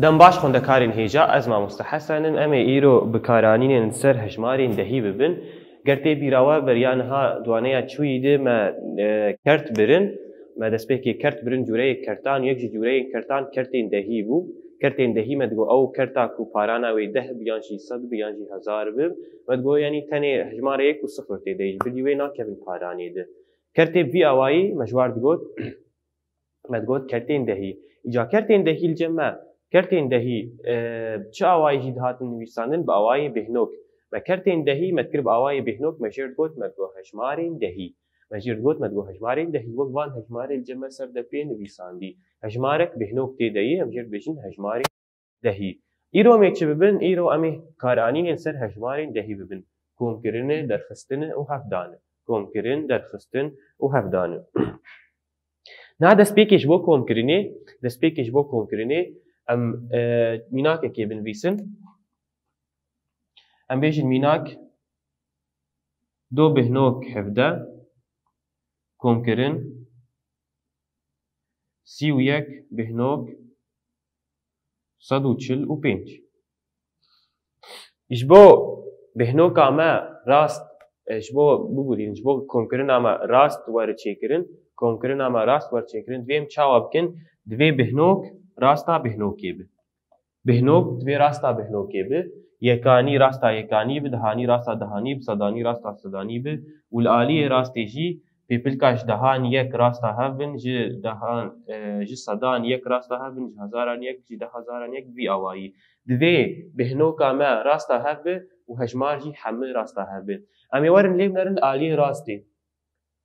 دەم باش خوندەکارین هێژا ئەز مامۆستا حەسەنن ئەمێ ئیرۆ بکارانینێن سەر هەژمارین دەهی ببن گەرتێ بیراوە بەریانها دوانەیە چووی دێ مە کەرت برن مە دەستپێکی کەرت برن جوورەیە کەرتان یەکژی جوورەیە کەرتان کەرتێن دەهی بوو کەرتێن دەهی مەدگۆ ئەو کەرتا و پاراناوەی 10 بیانشی 100 بیانشی 1000 بب مەدگۆ ینی تەنێ هەژمارە 1 و 0 تێدەیش بدی وێ ناکەبن پارانێ دە کەرتێ وی ئاوایی مەژوار دگۆت مەدگۆت کەرتێن دەهی ئیجا کەرتێن دەهی جەمە کەرتێن دەهی چه ئاوایشی هاتن نویساندن بە ئاوای بهنۆک مە کەرتێن دەهی مەدکرد بە ئاوای بهنۆک مەژێر گوت مەدگۆ هەژمارین دەهی مەژێر گوت مەدگۆ هەژمارین دەهی وەک وان هەژمارێک جەمە سەر دەپێ نویساندی هەژمارێک بهنۆک تێدەیی ئەمژێر بێژن هەژماری دەهی ئیرۆ مێ چ ببن ئیرۆ ئەمێ کارانینێن سەر هەژمارین دەهی ببن کۆمکردنە دەرخستنە و هەفدانە کۆمکردن دەرخستن و هەفدانە نا دەستپێکێش بۆ کۆمکردنێ دەستپێکێش بۆ کۆمکردنێ ئەم میناکێکێ بنویسن ئەم بێژن میناک دۆ بهنۆک هەفدە کۆمکردن 31 بهنۆک 145 ji bo bêhnoka me rast ji bo bibûrînin ji bo komkirina me rast werçêkirin komkirina me rast werçêkirin divêm çawa bikin divê bêhnok rasta bêhnokê bi bêhnok divê rasta bêhnokê bi yekanî rasta yekanî bi dihanî rasta dihanî bi sedanî rasta sedanî bi û li aliyê rastê jî pêpilka ji dehan yek rasta hev bin ji dehan ji sedan yek rasta hev bin ji hezaran yek ji 10,000 yek vî awayî divê bêhnoka me rasta hev bi û hejmar jî hemû rasta hev bin em ê werin lê binerin li aliyê rastê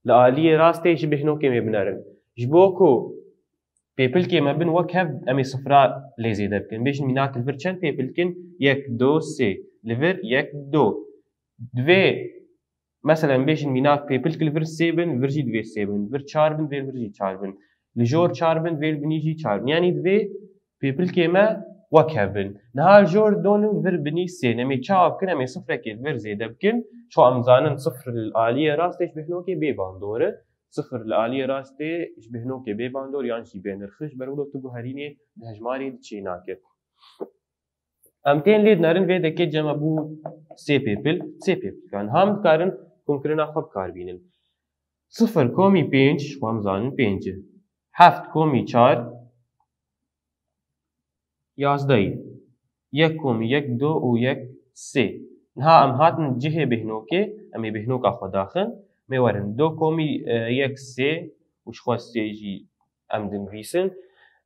li aliyê rastê ji bêhnokê mê binerin ji bo ku pêpilkê me bin wek hev em ê sifra lê zêde bikin bêjin mînak li vir çend pêpilkin 1 2 3 li vir 1 2 divê mesela bêjin mînak pêpilk li vir 3 bin vir jî divê 3 bin vir 4 bin vê vir jî 4 bin li jor 4 bin vê binî jî 4 bin yanî divê pêpilkê me wek hev bin niha jor donin vir binî 3 em ê çawa bikin em ê sifrekê vir zêde bikin ço em zanin sifir li aliyê rastê ji bêhnokê bê bandor e sifir li aliyê rastê ji bêhnokê bê bandor yan jî bê nirxîş berwilo tu guherînê di hejmarê çê nake em tên lê dinerin vê dekê cema bû sê pêpil sê pêpilkan ham dikarin komkirina xwe bikarbînin 0,5 xwe em zanin 5 7,4 yazdayî 1,1 2 û 1 3 niha em hatin cihê bêhnokê em ê bêhnoka xwe daxin mê werin 2,1 3 û ji xwe 3 jî em dinivîsin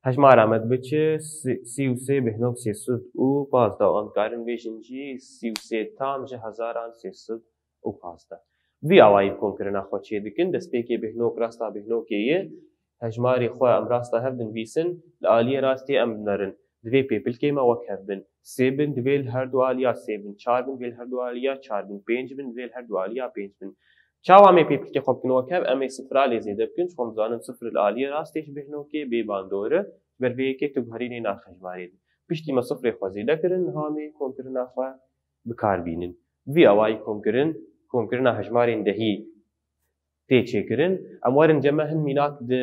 hejmara me dibiçe 33 bêhnok 300 û 15 an dikarin bêjin jî 33 tam ji 1300 û 15 vî awayî komkirina xwe çê dikin destpêkê bêhnok rasta bêhnokê ye hejmarê xwe em rasta hev dinivîsin li aliyê rastê em binerin divê pêpilkê me wek hev bin 3 bin divê li her du aliya 3 bin 4 bin divê li her du aliya 4 bin 5 bin divê li her du aliya 5 bin çawa em ê pêpilkê xwe bikin wek hev em ê sifra lê zêde bikin xwe em zanin sifir li aliyê rastê ji bêhnokê bê bandor e ber vê yekê tu guherînê nav hejmarê de piştî me sifrê xwe zêde kirin niha em ê komkirina xwe bikarbînin vî awayî komkirina hejmarên dehî tê çêkirin em werin ceme hin mînak di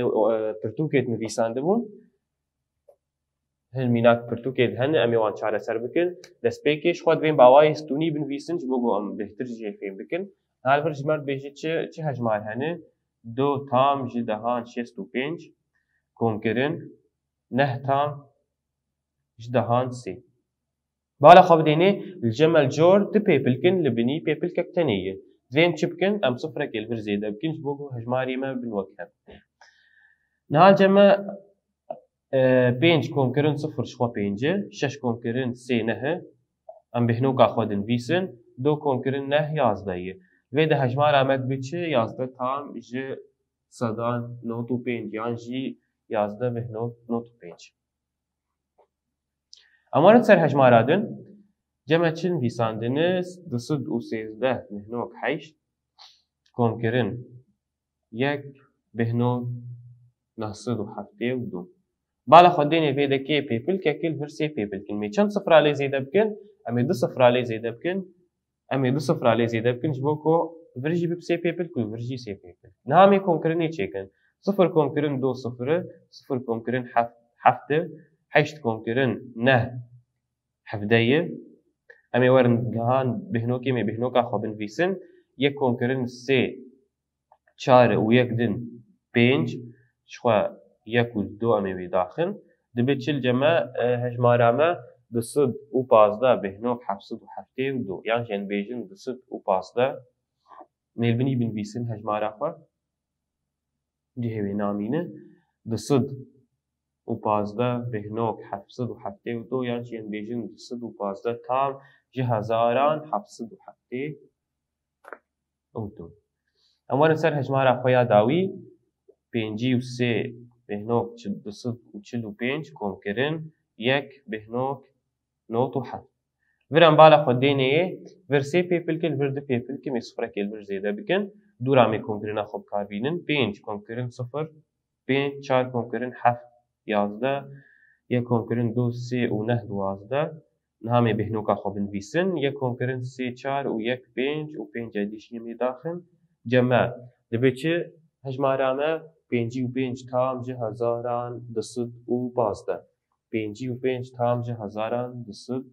pirtûkê dinivîsandibûn hin mînak pirtûkê hene em ê wan çareser bikin destpêkê ji xwe divên bi awayê stûnî binivîsin ji bo ku em bêhtir jî fêm bikin her vir ji me bêjî çi hejmar hene 2 tam ji dehan 65 komkirin 9 tam ji dehan 3 bala xwe bidênê li cemel cor ti pêpilkin li binî pêpilkek tenê ye divêm çi bikin em sifrekê li vir zêde bikin ji bo ku hejmarê me bin wek hev niha ceme 5 komkirin 0 ji xwe 5 6 komkirin 3 nehe em bêhnoka xwe dinivîsin 2 komkirin 9 11 ye vê de hejmara me dibiçe 11 tam ji sedan 95 yan jî 11 bêhnok 95 em werin ser hejmara din ceme çi nivîsandiniz 213 bêhnok 8 komkirin 1 bêhnok 972 bala xwe denê vê dekê pêpilkekê li vir 3 pêpilkin mê çend sifra lê zêde bikin em ê 2 sifra lê zêde bikin em ê 2 sifra lê zêde bikin ji bo ku vir jî bib 3 pêpilk û vir jî 3 pêpilk niha em ê komkirinê çêkin 0,2 0 0,7 8 كونكرن نه حفدية أمي ورن جهان بهنوكي مي بهنوكا خو بنفيسن يك كونكرن سي 4 و 1 دن 5 شخوا 1 و 2 أمي بيداخن دبتشل جمع هجمارامه دصد و 15 بهنوك حفصد و حفتي و 2 يعني جن بيجن دصد و 15 نيلبني بنفيسن هجمارا خو جهوي نامينه دصد و 15 بهنوك حفصد و حفتي و 2 يعني جن بيجن دصد و 15 تام جهزاران حفصد و حفتي و 2 أمور سر هجمارا خويا داوي 5 و 3 بهنوك دصد و 45 كونكرن 1 بهنوك نوت و حفت ورم بالا خديني ور 3 بيبلكل ور 2 بيبلكل مي صفر كيل ور زيادة بكن دورا مي كونكرن خوب كاربينن 5 كونكرن 0 5 4 كونكرن حفت 11 1 كونكرن 2 3 و 9 12 نهامي بهنوكا خوب نفيسن 1 كونكرن 3 4 و 1 5 و 5 اديش يمي داخل جمع دبيتش هجمارامه 5 و 5 تام جهزاران دصد و 15 5 و 5 تام جهزاران دصد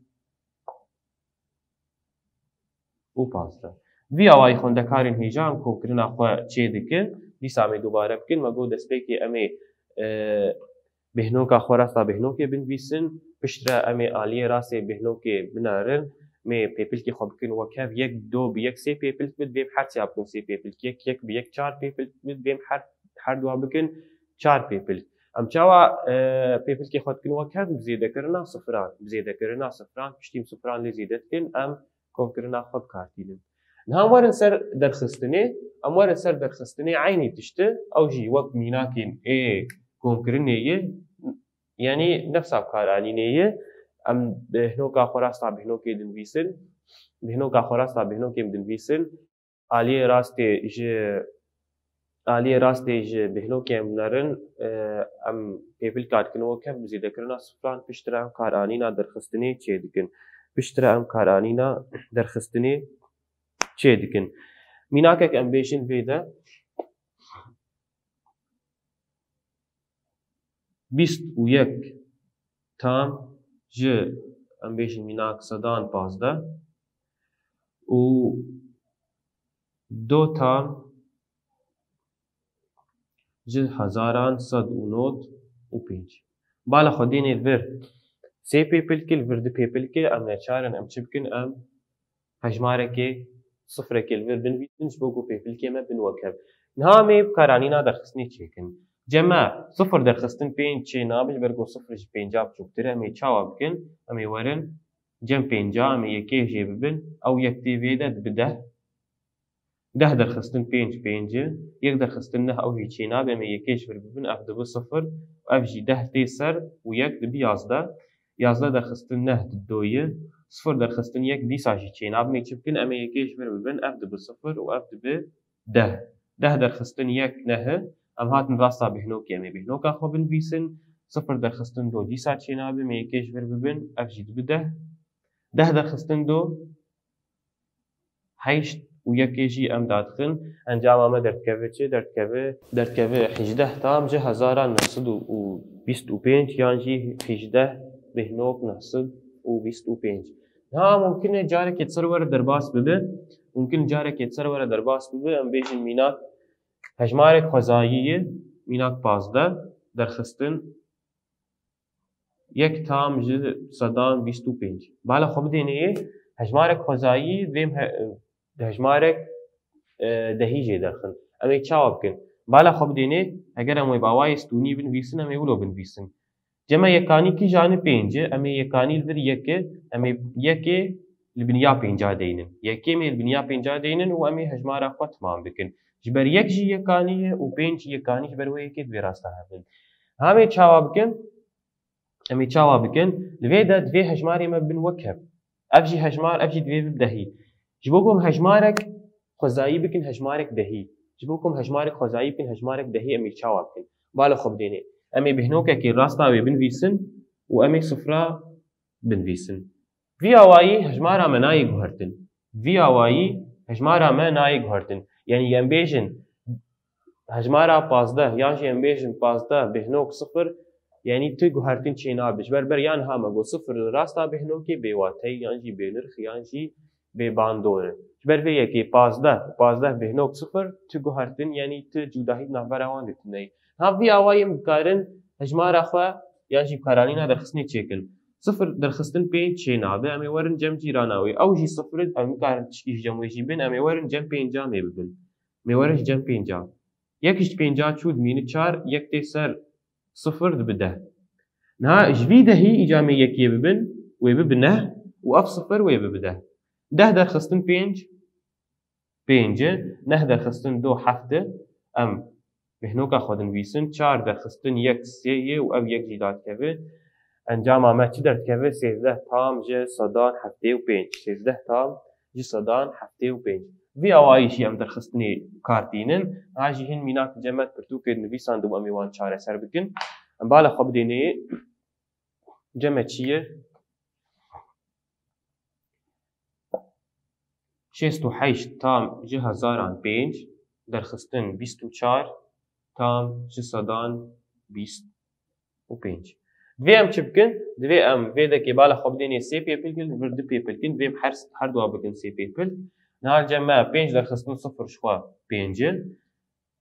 و 15 وی اوای خوندکارین هیجام کوکرنا خو چه دکن دیسا می دوباره بکن مگو دسپیکی امی بهنوکا خو راستا بهنوکی بنویسن پشترا امی آلیه راستی بهنوکی بنارن می پیپلکی خو بکن وکاف 1 2 ب 1 3 پیپلک بد بیم هر چی بکن 3 پیپلک 1 1 ب 1 4 پیپلک بد بیم هر دو بکن 4 پیپلک ام چاوا پیپلکی خو بکن وکاف بزیده کرنا صفران بزیده کرنا صفران پشتیم صفران لزیده کن ام كونكرنا خب كارتيلن نهام ورن سر درخستني ام ورن سر درخستني عيني تشته او جي وقت ميناكين اي كونكرنيه يعني نفس افكارانيه ام بهنوكا خراستا بهنوكي دنفيسن بهنوكا خراستا بهنوكي دنفيسن علي راستي ج بهنوكي منرن ام بيبل كارت كنو كم زيد كرنا صفران بشترا كارانينا درخستني تشي دكن بشترا ام كارانينا درخستني چه دکن میناکک ام بیشن ویدا 21 تام ج ام بیشن میناک صدان 15 و 2 تام ج هزاران صد و نوت و 5 بالا خدینی ور سي بيبلكل ورد بيبلكل ام نشارن ام چبكن ام هجماركي صفر كل ورد بنفيتنش بوكو بيبلكل ما بنوكب نهامي بكارانينا درخصني تشيكن جمع صفر درخصتن بين تشي نابج برغو صفر ج بينجاب چوكتر امي چاوا بكن امي ورن جم بينجا امي يكي جي ببن او يكتي فيدت بده ده درخصتن بينج يك درخصتن نه او جي چي ناب امي يكي جبر ببن اف دبو صفر اف جي ده تيسر ويك دبي يازده 11 درخستن نه دویه صفر درخستن یک دیساجی چین اب می چپکن اما یکیش بر ببن اف دب صفر و اف دب ده درخستن یک نه ام هاتن راستا بهنوکی اما بهنوکا خو بنویسن صفر درخستن دو دیسا چین اب می یکیش بر ببن اف جی دب ده درخستن دو 8 و یکیجی ام دادخن انجام اما درتکوه چه درتکوه 18 تام جه 1925 یعنی جی 18 بهنوك نحسب و25 ها ممكن جارك يتصور درباس ببه ممكن جارك يتصور درباس ببه ام بيجن ميناك هجمارك خزائية ميناك 15 درخستن يك تام جد صدان 25 بالا خب دينيه هجمارك خزائية ذيم هجمارك دهيجي درخن امي تشاوب كن بالا خب دينيه اگر امي باوايس توني بنويسن امي ولو بنويسن جمع یکانی کی جانب پنجه امی یکانی الور یکه امی یکه البنیا پنجا دینن یکه می البنیا پنجا دینن و امی هجمارا خو تمام بکن جبر یک جی یکانی و پنج یکانی جبر و یکه دوی راسته هبن همی چاوا بکن امی چاوا بکن لویدا دوی هجماری ما بن وکب افجی هجمار افجی دوی بدهی جبوکم هجمارک خزایی بکن هجمارک دهی جبوکم هجمارک خزایی بکن هجمارک دهی امی چاوا بکن بالا خوب دینه امي بهنوكا كي راستا بنفيسن و امي صفرا بنفيسن في اواي هجمارا مناي غهرتن في اواي هجمارا مناي غهرتن يعني ينبيجن هجمارا 15 يعني ينبيجن 15 بهنوك صفر يعني ت جوهرتين چێنابش بەربەر یان هامەگۆ سفر ڕاستا بهێنۆکێ بێواتەی یانجی بێنرخ یانجی بێباندۆرە بەر vê yekê 15 bêhnok sifir tu guhertin yanî tu cudahî navbera wan dîtineyî ha vî awayê bikarin hejmara xwe yan jî bikaranîna derxistinê çêkin sifir derxistin pênc çênabe em ê werin cem cîrana wê ew jî sifirin em nikarin tişkî ji cem wê jî bin em ê werin cem pênca mê bibin mê werin ji cem pênca yek ji pênca çû dimîne çar yek tê ser sifir dibe deh niha ji vî dehî îca mê yekê bibin wê bibe neh û ev sifir wê bibe deh deh derxistin pênc pêncı neh derxistin do hefte em bêhnoka xwe dinivîsin çar derxistin yek sêyê û ev yek jî dadkeve encama me çi derdikeve sêzdeh tam ji sedan heftê û pênc sêzdeh tam ji sedan heftê û pênc vî awayî jî em derxistinê kartînin ha jî hin mînak cemet pirtûkê dinivîsan dibû em ê wan çareser bikin em bala xwe bidênê ceme çi ye شست و هشت تام جه هزاران پنج درخستن 24 تام جه صدان 25 دوی ام چی بکن؟ دوی ام ویده که بالا خواب دینی سی پیپل کن ورد پیپل کن دوی هر دوا بکن سی پیپل نهال جمعه 5 درخستن صفر شخوا 5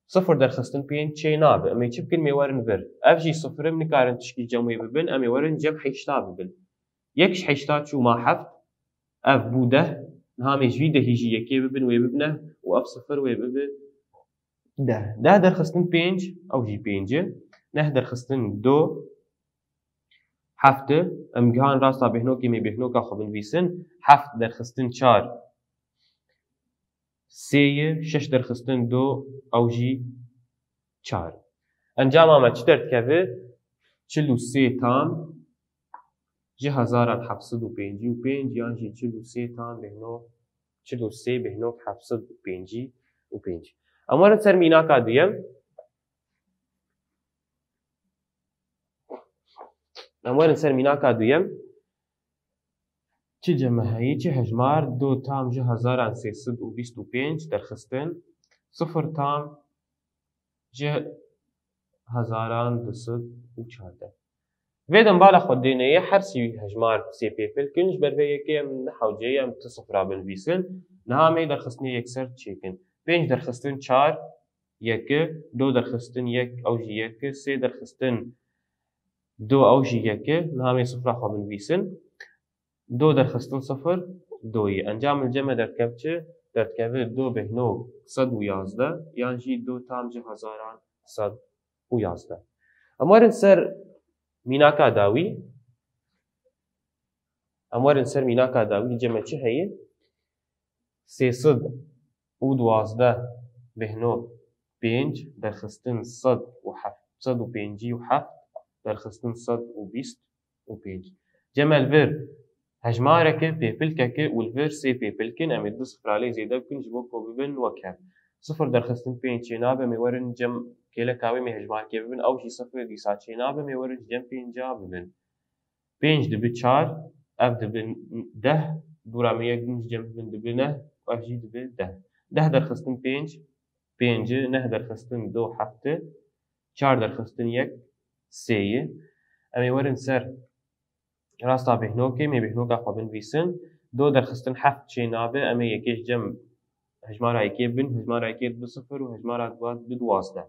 صفر درخستن 5 چی نابه امی چی بکن میوارن ور اف جی صفرم نکارن تشکی جمعی ببن امی وارن جمع حیشتا ببن یکش حیشتا چو ما حفت اف بوده نهامش ویده هیچی یکی ببین و ببینه و اف صفر و ببین ده درخستن پنج او جی پنجه نه درخستن دو هفته امگان راستا بهنو که می بهنو که خوب نویسن هفت درخستن چار سه شش درخستن دو او جی چار انجام آمد چی درد که 43 تام جه هزاران 755 یان جی 43 تام بهنو 43 بهنو 755 اموارد سر میناکا دویم چه جمعهایی چه هجمار 2 تام جه هزاران 325 درخستن 0 تام جه هزاران 214 ویدم بالا خود دینه هر سی هجمار سی پیپل کنش بر وی که نحوجه ام تصفر بنویسن نهامی درخستنی یک سر چیکن 5 درخستن 4 یک 2 درخستن 1 اوجی 1 3 درخستن 2 اوجی 1 نهامی صفر خو بنویسن 2 درخستن 0 2 انجام الجمع درکبه 2 بهنو 111 یان جی 2 تام جه هزاران 111 اموارن سر میناکا داوی جمع چه هیه 312 بهنو 5 درخستن 157 درخستن 125 جمع الفر هجمارك بيبلكك والفر سي بيبلكن ام يدو صفر عليه زيدا بكن جبوك وببن وكام صفر درخستن 5 چنابه ميورن جم كيلا كاوي مي هجمار كي ببن او شي صفر دي سا چنابه ميورن جم 5 ببن 5 دبي 4 اف دبي 10 دورا مي جم ببن دبي نه اف جي دبي 10 درخستن 5 نه درخستن 2 هفته 4 درخستن 1 3 امي ورن سر راستا بهنوكي مي بهنوكا خو بنويسن 2 درخستن 7 چنابه امي يكيش جم هجمار هيكي بن هجمار هيكي بصفر وهجمار دواد بدوازده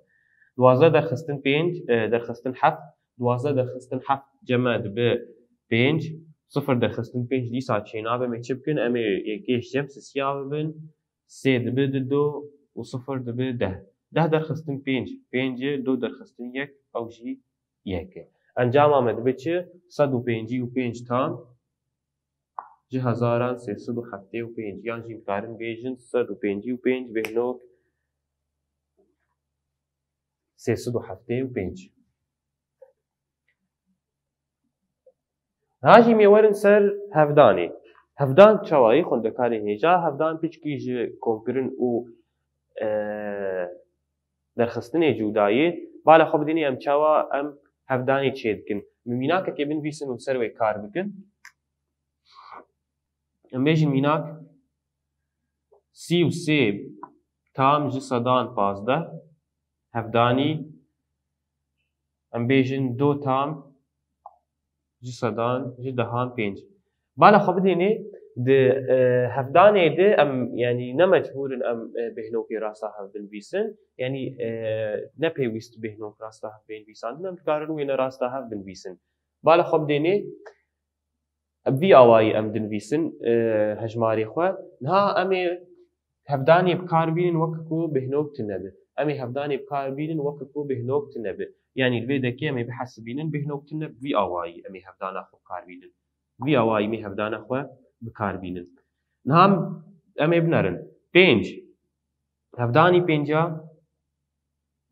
12 درخستن 5 درخستن 7 12 درخستن 7 جمع ب 5 0 درخستن 5 دي ساعت چنابه مي چبكن امي يكيش جم سيا بن 3 دب 2 و 0 دب 10 درخستن 5 2 درخستن 1 او جي 1 انجام آمد به چه 155 تام جه هزاران 375 یان جیم کارن بیجن 155 بهنوک 375 هاجی میورن سر هفدان چوایی خوندکاری هیجا هفدان پیچکی جه کمپیرن او درخستن جودایی بالا خوب دینی ام چوا ام هفدانی چید کن میناک که بنویسن و سر وی کار بکن ام بیجن میناک 33 تام جه صدان 15 هفدانی ام بیجن 2 تام ji sedan ji dehan pênc. Bala xwe bidênê di hevdanê de em yanî ne mecbûrin em bêhnokê rasta hev binivîsin, yanî ne pêwîst bêhnok rasta hev bên nivîsandin, em dikarin wêne rasta hev binivîsin. Bala xwe bidênê vî awayî em dinivîsin hejmarê xwe, niha em ê hevdanê bikarbînin weke ku bêhnok tune be. Em ê hevdanê bikarbînin weke ku bêhnok tune be. Yani li vê dekê em ê bihesibînin bêhnok tune vî awayî em ê hevdana xwe bikarbînin. Vî awayî em ê hevdana xwe bikarbînin. Niha em ê binerin. Pênc. Hevdanî pênca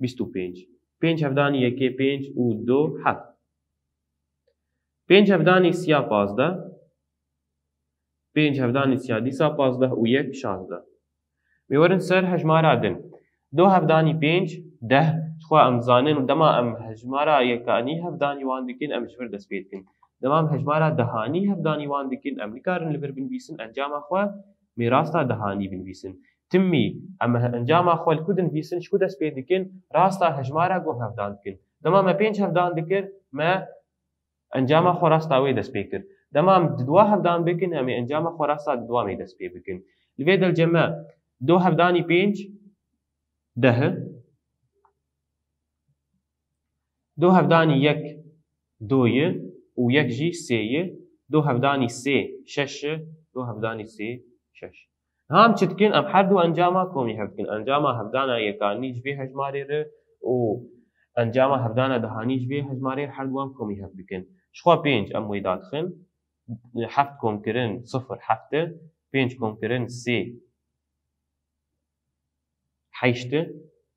bîst û pênc. Pênc hevdanî yekê pênc û do heft. Pênc hevdanî sîya pazdeh. Pênc hevdanî sîya dîsa pazdeh û yek şazdeh. Mê werin ser hejmara din. Do hevdanî pênc deh. Xwe em dizanin dema em hejmara yekanî hevdanî wan dikin em ji vir dest pê dikin. Dema em hejmara dehanî hevdanî wan dikin em nikarin li vir binivîsin encama xwe mê rasta dehanî binivîsin. Timî em encama xwe li ku dinivîsin ji ku dest pê dikin rasta hejmara guh hevdan dikin. Dema me pênc hevdan dikir me encama xwe rasta wê dest pê kir. Dema em di dwa hevdan bikin em ê encama xwe rasta di dwa mê dest pê bikin. Li vê delce me do hevdanî pênc deh. Do hevdanî yek doyê û yek jî sêyê. Do hevdanî sê şeş. Do hevdanî sê şeş. Niha em çi dikin em her du encama komî hev dikin. Encama hevdana yekanî ji vê hejmarê re û encama hevdana dehanî ji vê hejmarê re her duan komî hev dikin. Ji xwe pênc em wê dadixin. Heft komkirin sifir heft e. Pênc komkirin sê heşt e.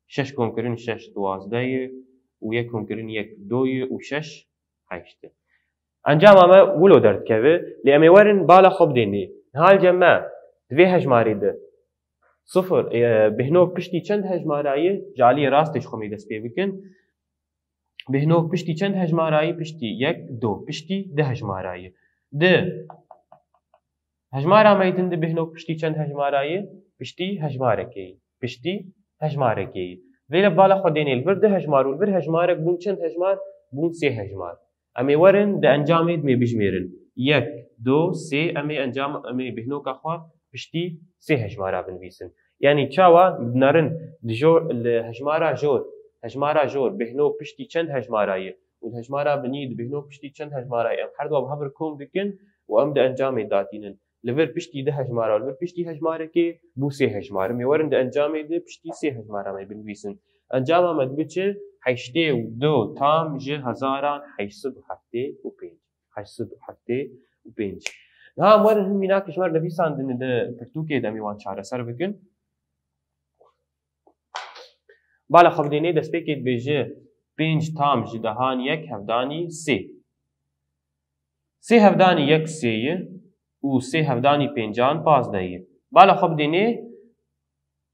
Şeş komkirin şeş duwazdehê û yek komkirin yek doyê û şeş heşt e. Encama me wilo derdikeve lê em ê werin bala xwe bidênê. Niha me di vê hejmarê de sifir bêhnok piştî çend hejmarayê ji aliyê rastê ji xwe mê dest pê bikin. Bêhnok piştî çend hejmarayê piştî yek do piştî di hejmarayê. Di hejmara me din di bêhnok piştî çend hejmarayê piştî hejmarekê. Piştî hejmarekê. Vê li bala xwe dênê li vir di hejmar û li vir hejmarek bûn çend hejmar? Bûn sê hejmar. Em ê werin di encamê de mê bijmêrin. Yek, do, sê em ê bêhnoka xwe piştî sê hejmara binivîsin. Yani çawa binarin li hejmara jor. Hejmara jor bêhnok piştî çend hejmarayê û hejmara binî di bêhnok piştî çend hejmarayê em her dua bi hev kom dikin û em di encamê datînin. Li vir piştî di hejmara li vir piştî hejmarekê bû sê hejmar. Em ê werin di encamê de piştî sê hejmara me binivîsin. Encama me dibiçe heştê û do tam ji hezaran heştsed û heftê û pênc. Heştsed û heftê û pênc. Niha em werin hin mînakê ji me re nivîsandine di pirtûkê de em ê wan çareser bikin. Bala xwe bidênê destpêkê dibêje pênc tam ji dehanî yek hevdanî sê. Sê hevdanî yek sêyê û sê hevdanî pêncan pazdehê. Bala xwe bidênê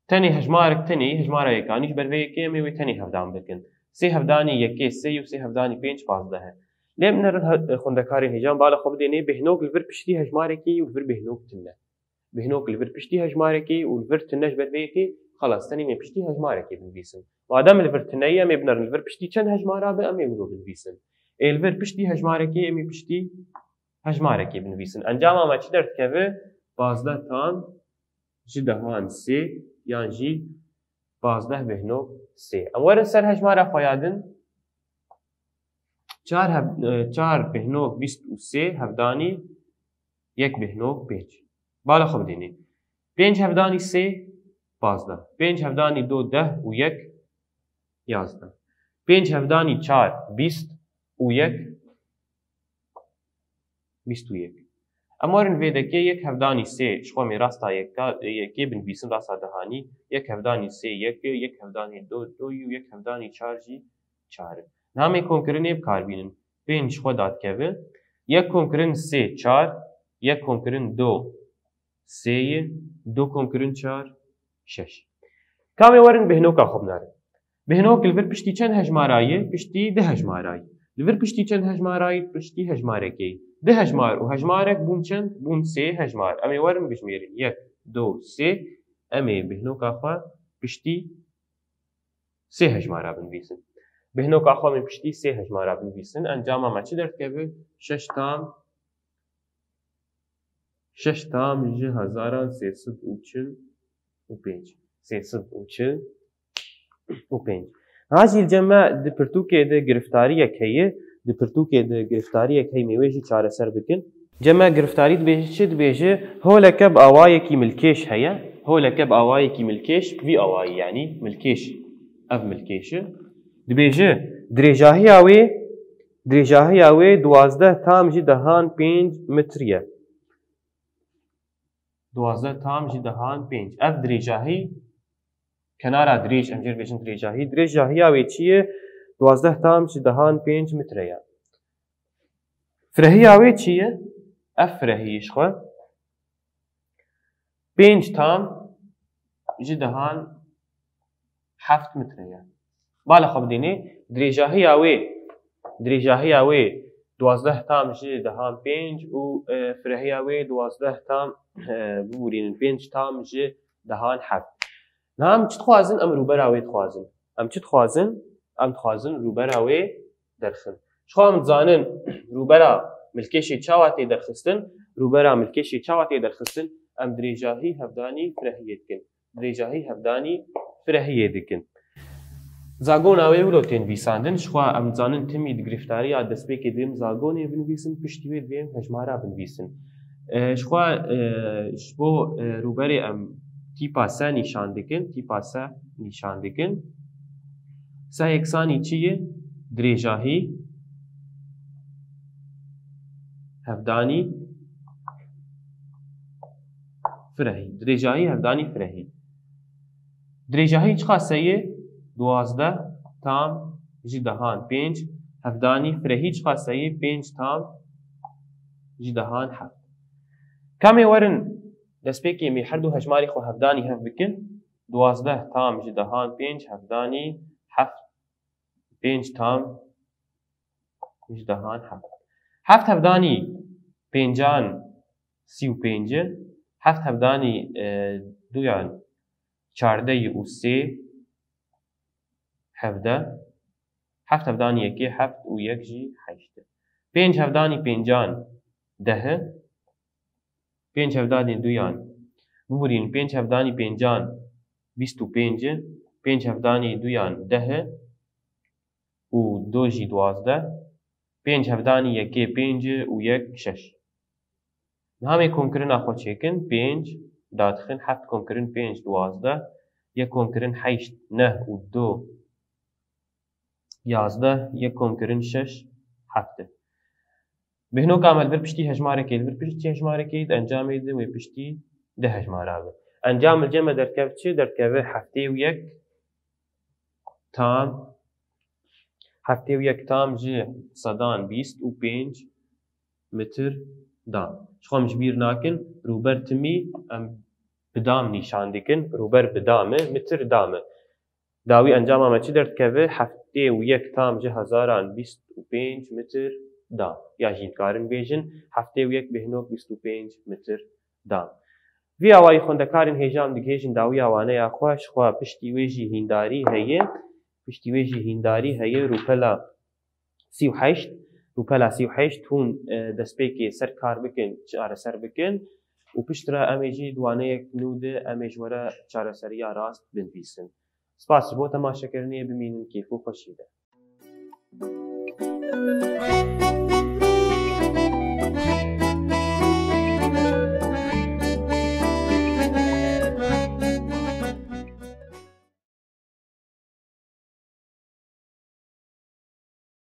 tenê hejmarek tenê hejmara yekanî ji ber vê yekê em ê wê tenê hevdan bikin. Sê hevdanî yekê sê û sê hevdanî pênc pazdeh e. Lê em nerin xwendekarên hêjan bala xwe bidênê bêhnok li vir piştî hejmarekê û li vir bêhnok tune. Bêhnok li vir piştî hejmarekê û li vir tune ji ber vê yekê xelas tenê em ê piştî hejmarekê binivîsin. Madem li vir tuneyê em ê binerin li vir piştî çend hejmara be em ê wilo binivîsin. Ê li vir piştî hejmarekê em ê piştî hejmarekê binivîsin. Encama me çi derdikeve? Pazdeh tam ji dehan sê yan jî pazdeh bêhnok sê. Em werin ser hejmara xwe yadin. Çar bêhnok bîst û sê hevdanî yek bêhnok pênc. Bala xwe bidênê. Pênc hevdanî sê pazdeh. Pênc hevdanî do deh û yek yazdeh. Pênc hevdanî çar bîst û yek bîst û yek. Em werin vê dekê yek hevdanî sê ji xwe mê rasta yekê binivîsin rasta dehanî. Yek hevdanî sê yek e, yek hevdanî do doyî û yek hevdanî çar jî çar e. Niha em ê komkirinê bikarbînin. Pênc ji xwe dadikeve. Yek komkirin sê çar, yek komkirin do sêyê, do komkirin çar şeş. Ka em ê werin bêhnoka xwe binarin. Bêhnok li vir piştî çend hejmarayê? Piştî di hejmarayê. Li vir piştî çend hejmarayê? Piştî hejmarekê. Di hejmar û hejmarek bûn çend? Bûn sê hejmar. Em ê werin bijmêrin. Yek, do, sê. Em ê bêhnoka xwe piştî sê hejmara binivîsin. بهنۆکە خۆمی پشتی 3 هەژمارە بنویسن ئەنجامە چی دەردکەوێت 6 تام ji hezaran sêsed û çil û pênc. Sêsed û çil û pênc. Hacî ceme di pirtûkê de giriftariyek heye, di pirtûkê de giriftariyek hey mêwê jî çareser bikin. Ceme giriftarî dibêje çi dibêje? Holeke bi awayekî milkêş heye. Holeke bi awayekî milkêş, vî awayî yanî milkêş. Ev milkêşi. Dibêje dirêjahiya wê 12 tam jî dehan 5 metr ye. 12 tam jî dehan 5. Ev dirêjahî kenara dirêj em jê bêjin dirêjahî. Dirêjahiya wê çi ye? 12 tam jî dehan 5 metr ye. Firehiya wê çi ye? Ev firehî ji xwe 5 tam jî dehan 7 metr ye. Bala xwe bidînê dirêjahiya wê 12 tam jî dehan 5 û firehiya wê 12 tam bibûrînin 5 tam jî dehan 7. Niha em çi dixwazin? Em rûbera wê dixwazin. Em çi dixwazin? Em dixwazin rûbera wê derxin. Ji xwe em dizanin rûbera milkêşê çawa tê derxistin, rûbera milkêşê çawa tê derxistin, em dirêjahî hevdanî firehiyê dikin. Dirêjahî hevdanî firehiyê dikin. Zagona wê wilo tên nivîsandin, ji xwe em dizanin timî di girîftariya destpêkê duyem zagonê binivîsin, piştî wê duyem hejmara binivîsin. Ji xwe ji bo rûberê em tîpa se nîşan dikin. Se yeksanî çi ye? Dirêjahî hevdanî firehî. Dirêjahî hevdanî firehî. Dirêjahî çi qase ye? 12 tam jî dehan 5. Hevdanî firehî çi qase ye? 5 tam jî dehan 7. Kamê werin destpêkê me her du hejmarê xwe hevdanî hev bikin. 12 tam jî dehan 5 hevdanî 7. 5 tam jî dehan 7. 7 hevdanî pêncan 35. 7 hevdanî duyan 14 û 3 17. 7 hevdanî 1 7 û 1 jî 8. 5 hevdanî pêncan 10. 5 hevdanî duyan bibûrînin 5 hevdanî pêncan 25. 5 hevdanî duyan 10 û 2 jî 12. 5 hevdanî 1 5 û 1 6. Niha em komkirina xwe çêkin 5 dadixin 7 komkirin 5 12. 1 komkirin 8 9 û 2 11. 1 komkirin 6 7. Bihnoka em li vir piştî hejmarekê li vir piştî hejmarekê encamê de wê piştî 10 hejmara be. Encamê cem derkev çi? Derkeve 7 tam 7 tam jî sedan 20 û 5 metr dam. Ji xwe em ji bîr nakin rûber timî em bi dam nîşan dikin. Rûber bi damê metr damê. Dawî encama me çi derdikeve? 7 tam ji hezaran 25 metr dam. Ya jî dikarin bêjin 7 bêhnok 25 metr dam. Vî awayî xwendekarên hêja em digihêjin dawiya waneya xwe, ji xwe piştî wê jî hîndarî heye. Piştî wê jî hîndarî heye rûpela 38. Rûpela 38 hûn destpêkê serkar bikin, çareser bikin û piştre em ê jî waneyek nû de em ê ji were çareseriya rast binivîsin. Spas ji bo temaşekirinê bimînin kêf û xweşî de.